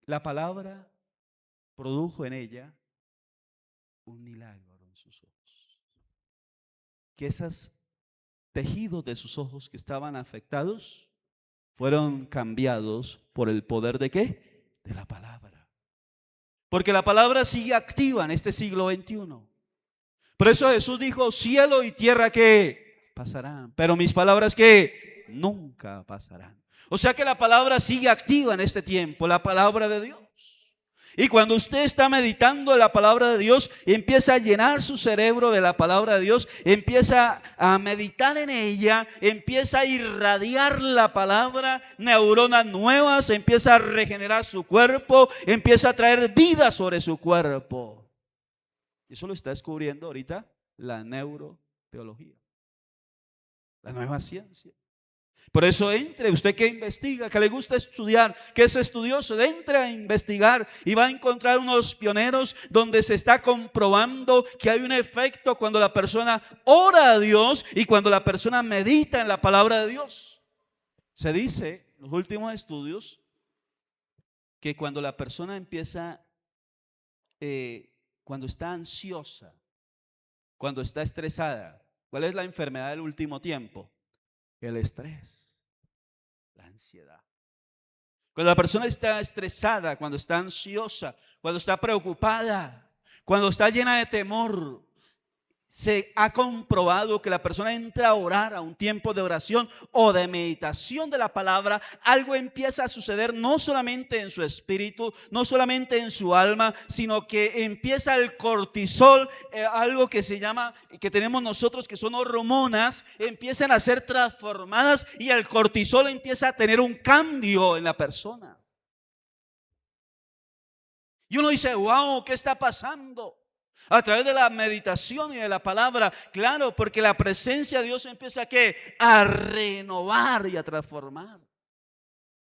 La palabra produjo en ella un milagro en sus ojos. Que esos tejidos de sus ojos que estaban afectados fueron cambiados por el poder ¿de qué? De la palabra. Porque la palabra sigue activa en este siglo XXI. Por eso Jesús dijo, cielo y tierra que pasarán, pero mis palabras que nunca pasarán. O sea que la palabra sigue activa en este tiempo, la palabra de Dios. Y cuando usted está meditando en la palabra de Dios, empieza a llenar su cerebro de la palabra de Dios, empieza a meditar en ella, empieza a irradiar la palabra, neuronas nuevas, empieza a regenerar su cuerpo, empieza a traer vida sobre su cuerpo. Eso lo está descubriendo ahorita la neuroteología, la nueva ciencia. Por eso entre, usted que investiga, que le gusta estudiar, que es estudioso, entre a investigar y va a encontrar unos pioneros donde se está comprobando que hay un efecto cuando la persona ora a Dios y cuando la persona medita en la palabra de Dios. Se dice en los últimos estudios que cuando la persona empieza, cuando está ansiosa, cuando está estresada, ¿cuál es la enfermedad del último tiempo? El estrés, la ansiedad. Cuando la persona está estresada, cuando está ansiosa, cuando está preocupada, cuando está llena de temor, se ha comprobado que la persona entra a orar, a un tiempo de oración o de meditación de la palabra, algo empieza a suceder no solamente en su espíritu, no solamente en su alma, sino que empieza el cortisol, algo que se llama, que tenemos nosotros que son hormonas, empiezan a ser transformadas y el cortisol empieza a tener un cambio en la persona. Y uno dice, wow, ¿qué está pasando? A través de la meditación y de la palabra, claro, porque la presencia de Dios empieza a renovar y a transformar.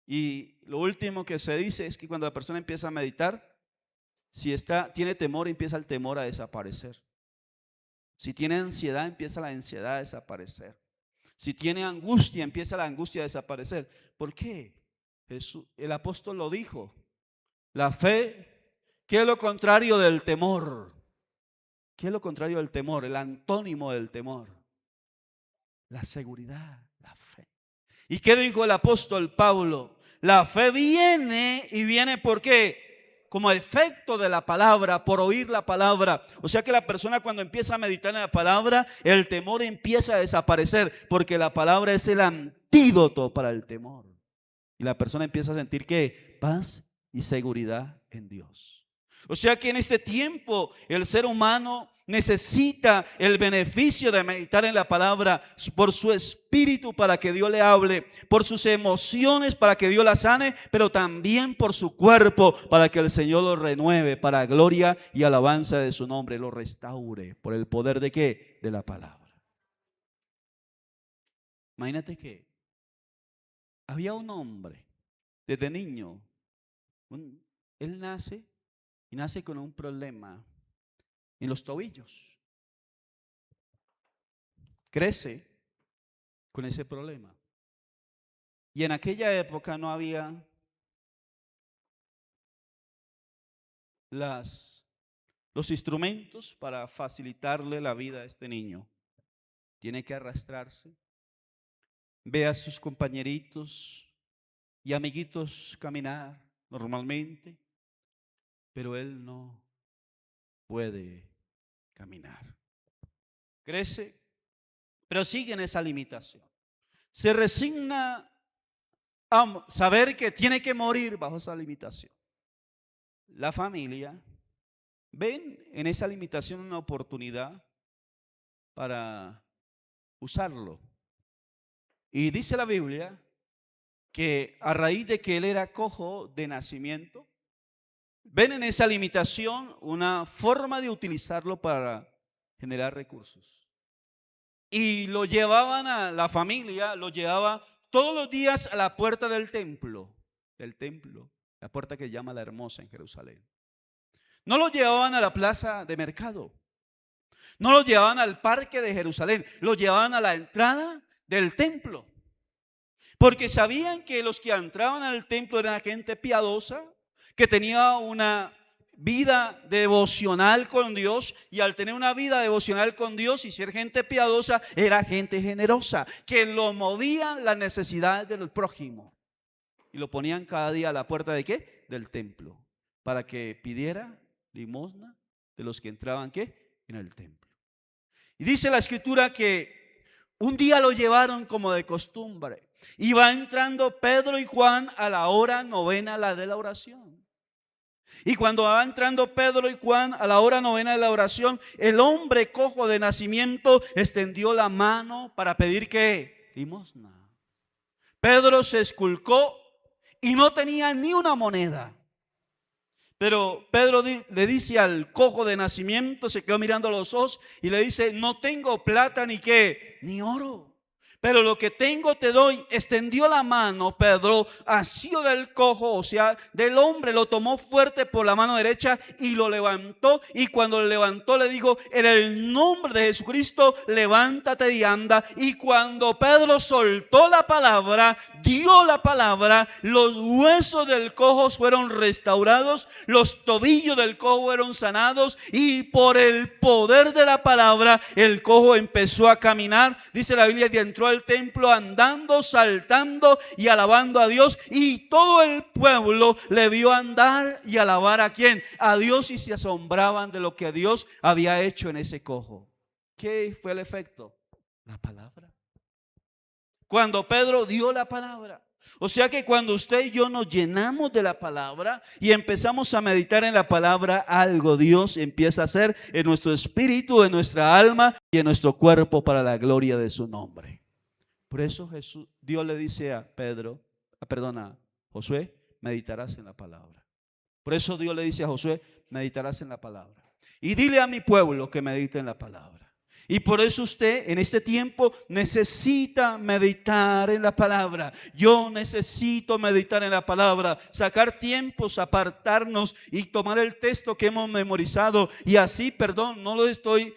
Y lo último que se dice es que cuando la persona empieza a meditar, si tiene temor, empieza el temor a desaparecer. Si tiene ansiedad, empieza la ansiedad a desaparecer. Si tiene angustia, empieza la angustia a desaparecer. ¿Por qué? El apóstol lo dijo. La fe, ¿qué es lo contrario del temor? ¿Qué es lo contrario del temor? El antónimo del temor. La seguridad, la fe. ¿Y qué dijo el apóstol Pablo? La fe viene y viene ¿por qué? Como efecto de la palabra, por oír la palabra. O sea que la persona cuando empieza a meditar en la palabra, el temor empieza a desaparecer, porque la palabra es el antídoto para el temor. Y la persona empieza a sentir ¿qué? Paz y seguridad en Dios. O sea que en este tiempo el ser humano necesita el beneficio de meditar en la palabra por su espíritu para que Dios le hable, por sus emociones para que Dios la sane, pero también por su cuerpo para que el Señor lo renueve para gloria y alabanza de su nombre, lo restaure por el poder de ¿qué? De la palabra. Imagínate que había un hombre desde niño, él nace y nace con un problema en los tobillos. Crece con ese problema. Y en aquella época no había los instrumentos para facilitarle la vida a este niño. Tiene que arrastrarse, ve a sus compañeritos y amiguitos caminar normalmente, pero él no puede caminar. Crece, pero sigue en esa limitación. Se resigna a saber que tiene que morir bajo esa limitación. La familia ven en esa limitación una oportunidad para usarlo. Y dice la Biblia que a raíz de que él era cojo de nacimiento, ven en esa limitación una forma de utilizarlo para generar recursos. Y lo llevaban a la familia, lo llevaba todos los días a la puerta del templo, la puerta que llama la Hermosa en Jerusalén. No lo llevaban a la plaza de mercado, no lo llevaban al parque de Jerusalén, lo llevaban a la entrada del templo. Porque sabían que los que entraban al templo eran gente piadosa, que tenía una vida devocional con Dios, y al tener una vida devocional con Dios y ser gente piadosa, era gente generosa, que lo movían las necesidades del prójimo. Y lo ponían cada día a la puerta ¿de qué? Del templo, para que pidiera limosna de los que entraban ¿qué? En el templo. Y dice la escritura que un día lo llevaron como de costumbre. Y va entrando Pedro y Juan a la hora novena, la de la oración. Y cuando va entrando Pedro y Juan a la hora novena de la oración, el hombre cojo de nacimiento extendió la mano para pedir ¿qué? Limosna. Pedro se esculcó y no tenía ni una moneda. Pero Pedro le dice al cojo de nacimiento, se quedó mirando a los ojos y le dice: no tengo plata ni qué, ni oro, pero lo que tengo te doy. Extendió la mano Pedro, asió del cojo, o sea, del hombre, lo tomó fuerte por la mano derecha y lo levantó. Y cuando lo levantó le dijo: en el nombre de Jesucristo, levántate y anda. Y cuando Pedro soltó la palabra, dio la palabra, los huesos del cojo fueron restaurados, los tobillos del cojo fueron sanados, y por el poder de la palabra el cojo empezó a caminar. Dice la Biblia que entró al templo andando, saltando y alabando a Dios, y todo el pueblo le vio andar y alabar ¿a quién? A Dios, y se asombraban de lo que Dios había hecho en ese cojo. ¿Qué fue el efecto? La palabra. Cuando Pedro dio la palabra. O sea que cuando usted y yo nos llenamos de la palabra y empezamos a meditar en la palabra, algo Dios empieza a hacer en nuestro espíritu, en nuestra alma y en nuestro cuerpo para la gloria de su nombre. Por eso Dios le dice a Josué: meditarás en la palabra. Por eso Dios le dice a Josué: meditarás en la palabra. Y dile a mi pueblo que medite en la palabra. Y por eso usted en este tiempo necesita meditar en la palabra. Yo necesito meditar en la palabra, sacar tiempos, apartarnos y tomar el texto que hemos memorizado. Y así, no lo estoy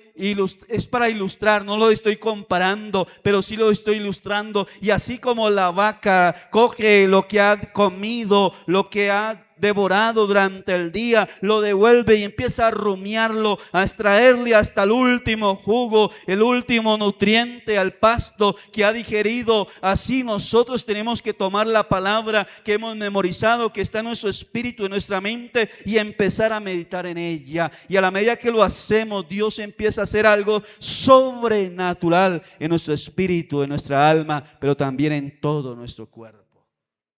es para ilustrar, no lo estoy comparando, pero sí lo estoy ilustrando. Y así como la vaca coge lo que ha comido, lo que ha devorado durante el día, lo devuelve y empieza a rumiarlo, a extraerle hasta el último jugo, el último nutriente al pasto que ha digerido. Así nosotros tenemos que tomar la palabra que hemos memorizado, que está en nuestro espíritu, en nuestra mente, y empezar a meditar en ella. Y a la medida que lo hacemos, Dios empieza a hacer algo sobrenatural en nuestro espíritu, en nuestra alma, pero también en todo nuestro cuerpo.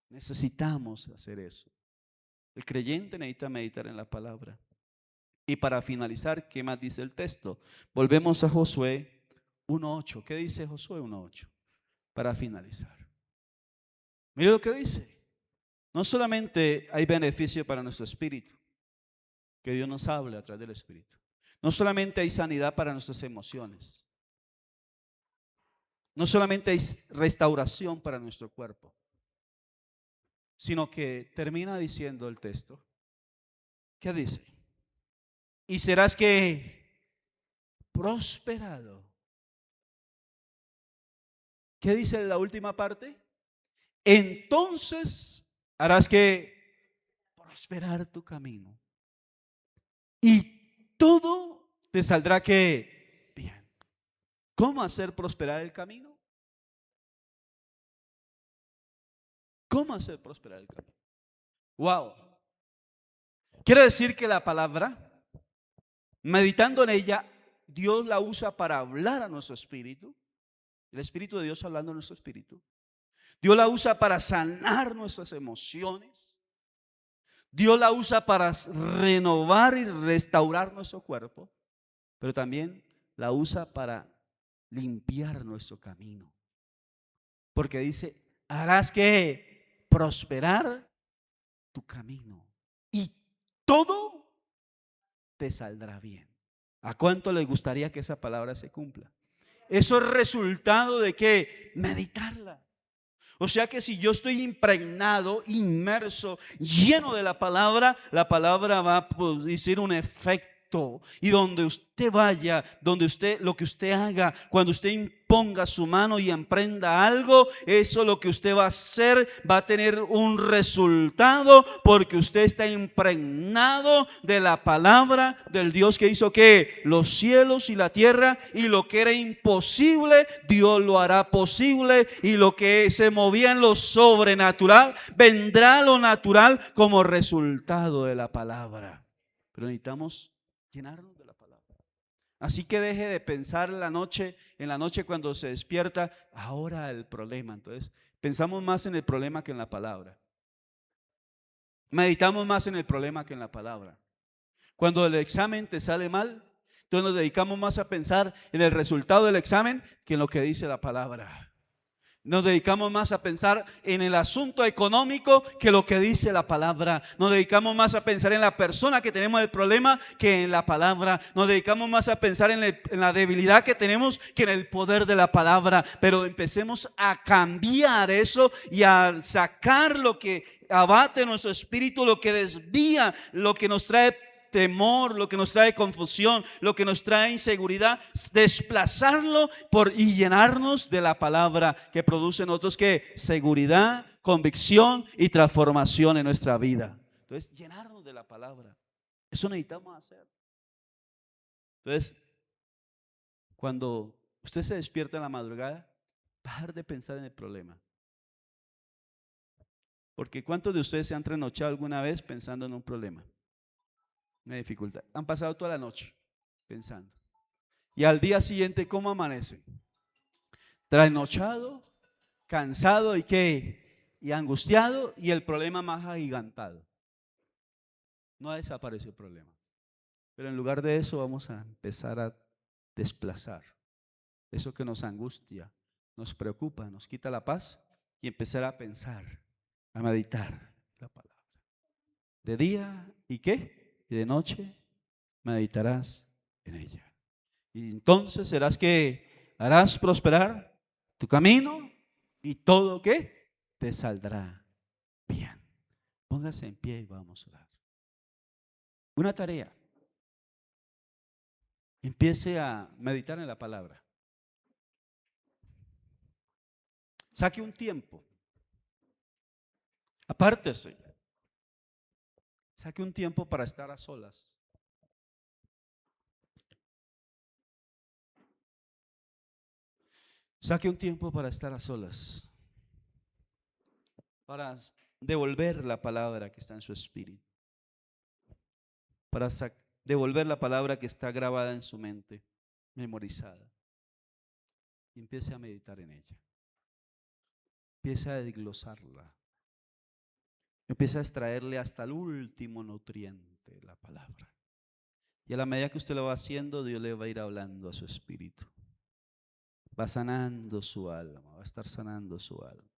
Necesitamos hacer eso. El creyente necesita meditar en la palabra. Y para finalizar, ¿qué más dice el texto? Volvemos a Josué 1:8. ¿Qué dice Josué 1:8? Para finalizar. Mire lo que dice. No solamente hay beneficio para nuestro espíritu, que Dios nos hable a través del espíritu. No solamente hay sanidad para nuestras emociones. No solamente hay restauración para nuestro cuerpo, sino que termina diciendo el texto. ¿Qué dice? Y serás que prosperado. ¿Qué dice la última parte? Entonces harás que prosperar tu camino y todo te saldrá que bien. ¿Cómo hacer prosperar el camino? ¿Cómo hacer prosperar el camino? Wow. Quiere decir que la palabra, meditando en ella, Dios la usa para hablar a nuestro espíritu. El Espíritu de Dios hablando a nuestro espíritu. Dios la usa para sanar nuestras emociones. Dios la usa para renovar y restaurar nuestro cuerpo. Pero también la usa para limpiar nuestro camino. Porque dice, harás que prosperar tu camino y todo te saldrá bien. ¿A cuánto les gustaría que esa palabra se cumpla? Eso es resultado de que meditarla. O sea que si yo estoy impregnado, inmerso, lleno de la palabra va a producir un efecto. Y donde usted vaya, donde usted, lo que usted haga, cuando usted imponga su mano y emprenda algo, eso lo que usted va a hacer va a tener un resultado, porque usted está impregnado de la palabra del Dios que hizo que los cielos y la tierra, y lo que era imposible, Dios lo hará posible, y lo que se movía en lo sobrenatural, vendrá a lo natural como resultado de la palabra. Pero necesitamos llenarnos de la palabra. Así que deje de pensar en la noche cuando se despierta, ahora el problema. Entonces, pensamos más en el problema que en la palabra. Meditamos más en el problema que en la palabra. Cuando el examen te sale mal, entonces nos dedicamos más a pensar en el resultado del examen que en lo que dice la palabra. Nos dedicamos más a pensar en el asunto económico que lo que dice la palabra. Nos dedicamos más a pensar en la persona que tenemos el problema que en la palabra. Nos dedicamos más a pensar en la debilidad que tenemos que en el poder de la palabra. Pero empecemos a cambiar eso y a sacar lo que abate nuestro espíritu, lo que desvía, lo que nos trae temor, lo que nos trae confusión, lo que nos trae inseguridad, desplazarlo y llenarnos de la palabra, que produce en nosotros que seguridad, convicción y transformación en nuestra vida. Entonces, llenarnos de la palabra, eso necesitamos hacer. Entonces, cuando usted se despierta en la madrugada, dejar de pensar en el problema. Porque ¿cuántos de ustedes se han trasnochado alguna vez pensando en un problema, una dificultad? Han pasado toda la noche pensando. Y al día siguiente, ¿cómo amanece? Trasnochado, cansado y qué, y angustiado, y el problema más agigantado. No ha desaparecido el problema. Pero en lugar de eso vamos a empezar a desplazar eso que nos angustia, nos preocupa, nos quita la paz, y empezar a pensar, a meditar la palabra. De día y qué, y de noche meditarás en ella. Y entonces serás que harás prosperar tu camino y todo que te saldrá bien. Póngase en pie y vamos a orar. Una tarea. Empiece a meditar en la palabra. Saque un tiempo. Apártese. Saque un tiempo para estar a solas. Saque un tiempo para estar a solas. Para devolver la palabra que está en su espíritu. Para devolver la palabra que está grabada en su mente, memorizada. Y empiece a meditar en ella. Empiece a desglosarla. Empiece a extraerle hasta el último nutriente de la palabra. Y a la medida que usted lo va haciendo, Dios le va a ir hablando a su espíritu. Va sanando su alma, va a estar sanando su alma.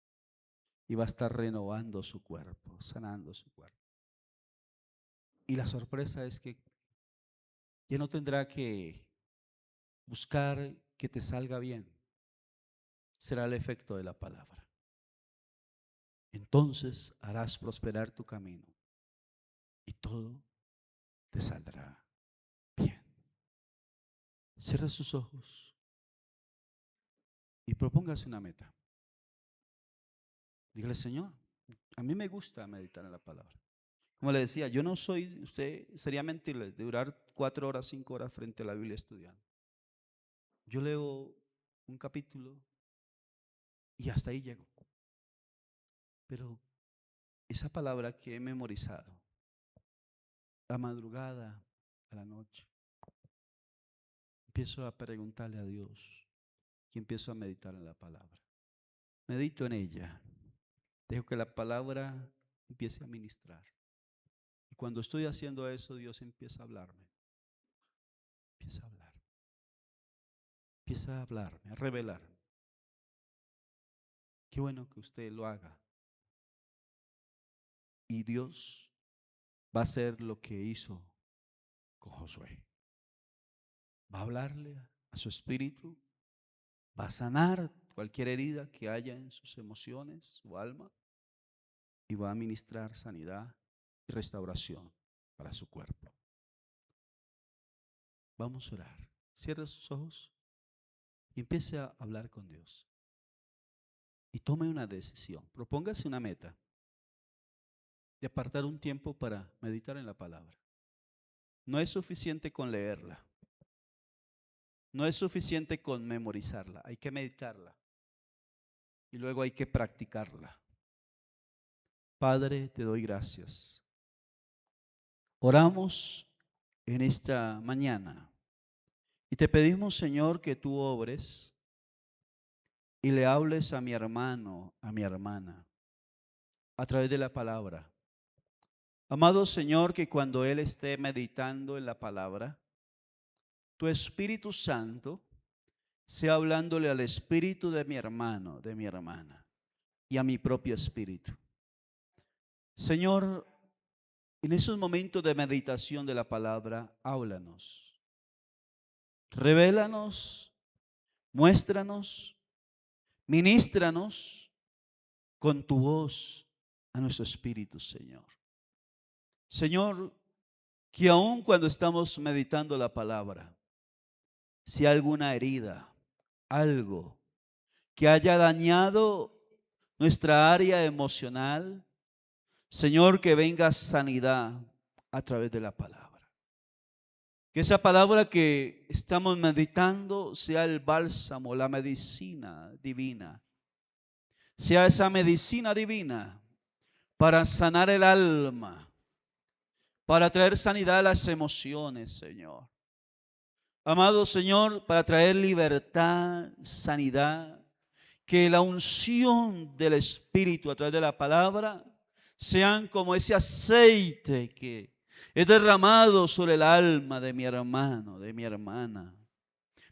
Y va a estar renovando su cuerpo, sanando su cuerpo. Y la sorpresa es que ya no tendrá que buscar que te salga bien. Será el efecto de la palabra. Entonces harás prosperar tu camino y todo te saldrá bien. Cierra sus ojos y propóngase una meta. Dígale, Señor, a mí me gusta meditar en la palabra. Como le decía, yo no soy, usted sería mentirle, de durar 4 horas, 5 horas frente a la Biblia estudiando. Yo leo un capítulo y hasta ahí llego. Pero esa palabra que he memorizado, la madrugada, a la noche, empiezo a preguntarle a Dios y empiezo a meditar en la palabra. Medito en ella. Dejo que la palabra empiece a ministrar. Y cuando estoy haciendo eso, Dios empieza a hablarme. Empieza a hablar. Empieza a hablarme, a revelarme. Qué bueno que usted lo haga. Y Dios va a hacer lo que hizo con Josué. Va a hablarle a su espíritu. Va a sanar cualquier herida que haya en sus emociones, su alma. Y va a ministrar sanidad y restauración para su cuerpo. Vamos a orar. Cierre sus ojos y empiece a hablar con Dios. Y tome una decisión. Propóngase una meta de apartar un tiempo para meditar en la palabra. No es suficiente con leerla. No es suficiente con memorizarla. Hay que meditarla. Y luego hay que practicarla. Padre, te doy gracias. Oramos en esta mañana y te pedimos, Señor, que tú obres y le hables a mi hermano, a mi hermana, a través de la palabra. Amado Señor, que cuando él esté meditando en la palabra, tu Espíritu Santo sea hablándole al espíritu de mi hermano, de mi hermana y a mi propio espíritu. Señor, en esos momentos de meditación de la palabra, háblanos, revélanos, muéstranos, ministranos con tu voz a nuestro espíritu, Señor. Señor, que aun cuando estamos meditando la palabra, si hay alguna herida, algo que haya dañado nuestra área emocional, Señor, que venga sanidad a través de la palabra. Que esa palabra que estamos meditando sea el bálsamo, la medicina divina. Sea esa medicina divina para sanar el alma, para traer sanidad a las emociones, Señor. Amado Señor, para traer libertad, sanidad, que la unción del Espíritu a través de la palabra sean como ese aceite que es derramado sobre el alma de mi hermano, de mi hermana,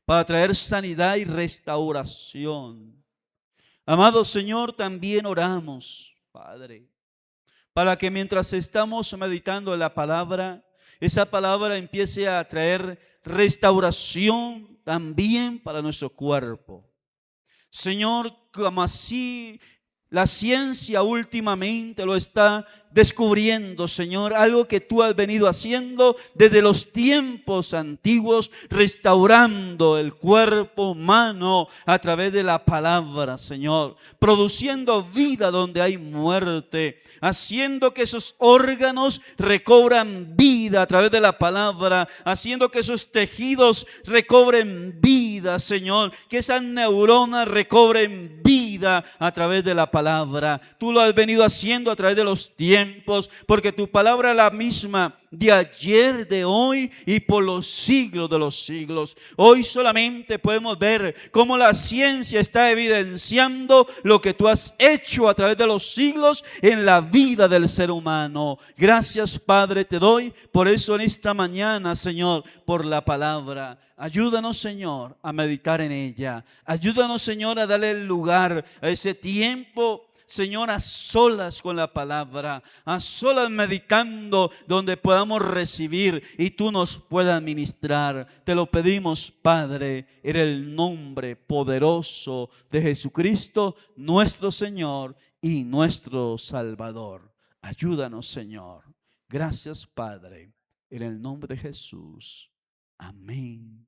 para traer sanidad y restauración. Amado Señor, también oramos, Padre, para que mientras estamos meditando en la palabra, esa palabra empiece a traer restauración también para nuestro cuerpo. Señor, como así la ciencia últimamente lo está descubriendo, Señor, algo que tú has venido haciendo desde los tiempos antiguos, restaurando el cuerpo humano a través de la palabra, Señor, produciendo vida donde hay muerte, haciendo que esos órganos recobran vida a través de la palabra, haciendo que esos tejidos recobren vida, Señor, que esas neuronas recobren vida a través de la palabra. Tú lo has venido haciendo a través de los tiempos, porque tu palabra es la misma de ayer, de hoy y por los siglos de los siglos. Hoy solamente podemos ver cómo la ciencia está evidenciando lo que tú has hecho a través de los siglos en la vida del ser humano. Gracias, Padre, te doy por eso en esta mañana, Señor, por la palabra. Ayúdanos, Señor, a meditar en ella. Ayúdanos, Señor, a darle el lugar a ese tiempo, Señor, a solas con la palabra, a solas meditando, donde podamos recibir y tú nos puedas ministrar. Te lo pedimos, Padre, en el nombre poderoso de Jesucristo, nuestro Señor y nuestro Salvador. Ayúdanos, Señor. Gracias, Padre, en el nombre de Jesús. Amén,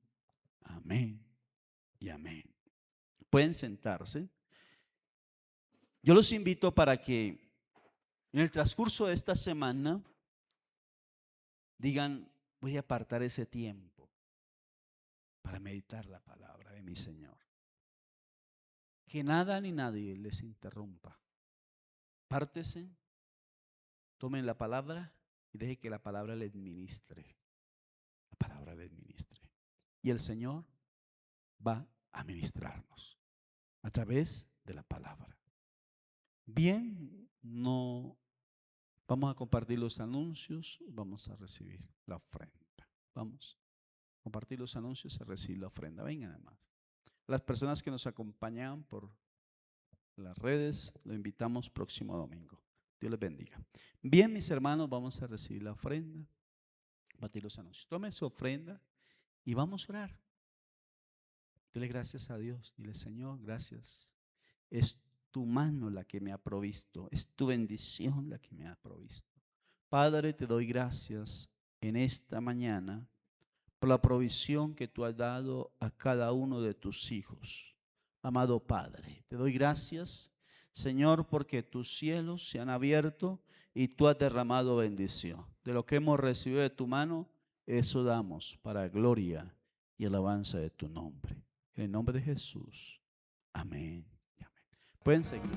amén y amén. Pueden sentarse. Yo los invito para que en el transcurso de esta semana digan: voy a apartar ese tiempo para meditar la palabra de mi Señor. Que nada ni nadie les interrumpa. Pártese, tomen la palabra y deje que la palabra les ministre. La palabra les ministre. Y el Señor va a ministrarnos a través de la palabra. Bien, no vamos a compartir los anuncios, vamos a recibir la ofrenda. Vamos a compartir los anuncios y a recibir la ofrenda. Vengan, además. Las personas que nos acompañan por las redes, lo invitamos próximo domingo. Dios les bendiga. Bien, mis hermanos, vamos a recibir la ofrenda, compartir los anuncios. Tomen su ofrenda y vamos a orar. Dile gracias a Dios. Dile: Señor, gracias. Es tu mano la que me ha provisto, es tu bendición la que me ha provisto. Padre, te doy gracias en esta mañana por la provisión que tú has dado a cada uno de tus hijos. Amado Padre, te doy gracias, Señor, porque tus cielos se han abierto y tú has derramado bendición. De lo que hemos recibido de tu mano, eso damos para gloria y alabanza de tu nombre. En el nombre de Jesús. Amén. Pueden seguir.